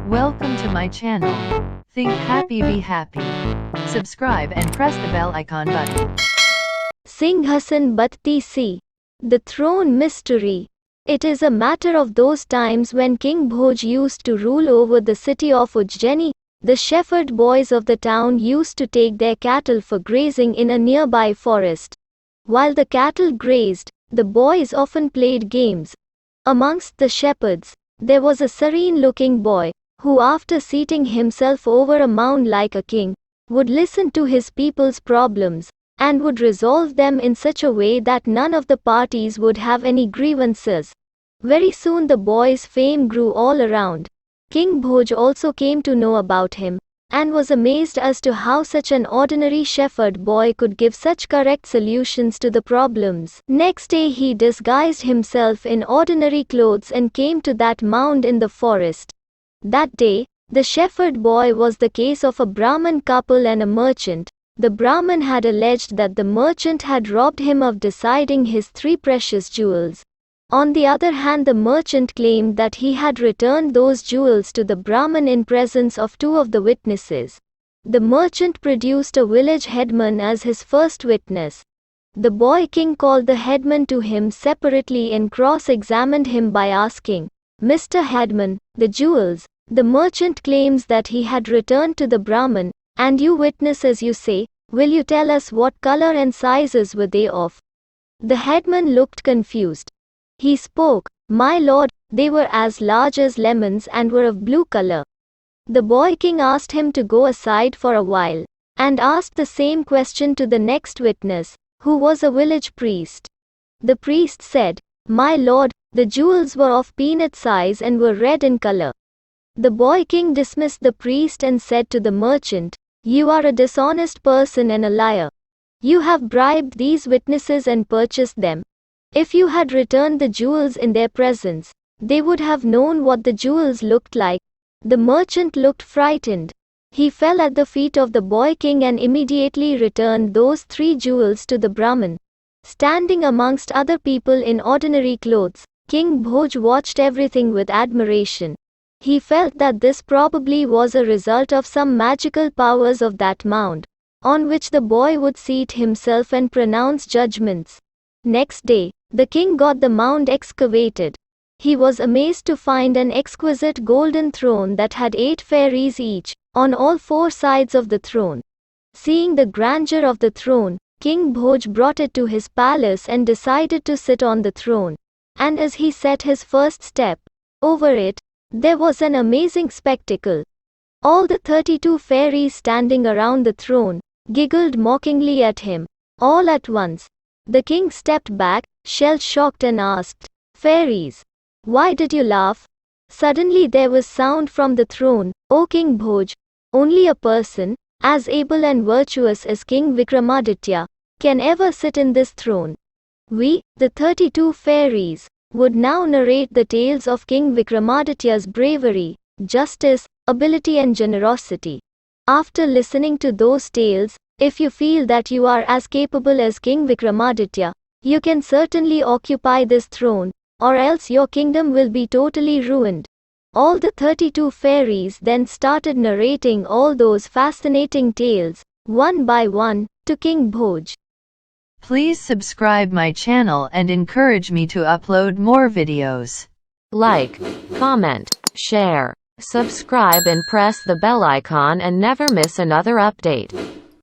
Welcome to my channel. Think happy, be happy. Subscribe and press the bell icon button. Singhasan Battisi. The Throne Mystery. It is a matter of those times when King Bhoj used to rule over the city of Ujjaini. The shepherd boys of the town used to take their cattle for grazing in a nearby forest. While the cattle grazed, the boys often played games. Amongst the shepherds, there was a serene-looking boy, who after seating himself over a mound like a king, would listen to his people's problems, and would resolve them in such a way that none of the parties would have any grievances. Very soon the boy's fame grew all around. King Bhoj also came to know about him, and was amazed as to how such an ordinary shepherd boy could give such correct solutions to the problems. Next day he disguised himself in ordinary clothes and came to that mound in the forest. That day, the shepherd boy was the case of a Brahmin couple and a merchant. The Brahmin had alleged that the merchant had robbed him of deciding his 3 precious jewels. On the other hand, the merchant claimed that he had returned those jewels to the Brahmin in presence of 2 of the witnesses. The merchant produced a village headman as his first witness. The boy king called the headman to him separately and cross-examined him by asking, "Mr. Headman, the jewels, the merchant claims that he had returned to the Brahmin, and you witness as you say, will you tell us what color and sizes were they of?" The headman looked confused. He spoke, "My lord, they were as large as lemons and were of blue color." The boy king asked him to go aside for a while, and asked the same question to the next witness, who was a village priest. The priest said, "My lord, the jewels were of peanut size and were red in color." The boy king dismissed the priest and said to the merchant, "You are a dishonest person and a liar. You have bribed these witnesses and purchased them. If you had returned the jewels in their presence, they would have known what the jewels looked like." The merchant looked frightened. He fell at the feet of the boy king and immediately returned those 3 jewels to the Brahmin. Standing amongst other people in ordinary clothes, King Bhoj watched everything with admiration. He felt that this probably was a result of some magical powers of that mound, on which the boy would seat himself and pronounce judgments. Next day, the king got the mound excavated. He was amazed to find an exquisite golden throne that had 8 fairies each, on all 4 sides of the throne. Seeing the grandeur of the throne, King Bhoj brought it to his palace and decided to sit on the throne. And as he set his first step over it, there was an amazing spectacle. All the 32 fairies standing around the throne giggled mockingly at him. All at once, the king stepped back, shell-shocked, and asked, "Fairies, why did you laugh?" Suddenly there was sound from the throne, "O King Bhoj, only a person as able and virtuous as King Vikramaditya can ever sit in this throne." We, the 32 fairies, would now narrate the tales of King Vikramaditya's bravery, justice, ability and generosity. After listening to those tales, if you feel that you are as capable as King Vikramaditya, you can certainly occupy this throne, or else your kingdom will be totally ruined. All the 32 fairies then started narrating all those fascinating tales, one by one, to King Bhoj. Please subscribe my channel and encourage me to upload more videos. Like, comment, share, subscribe and press the bell icon and never miss another update.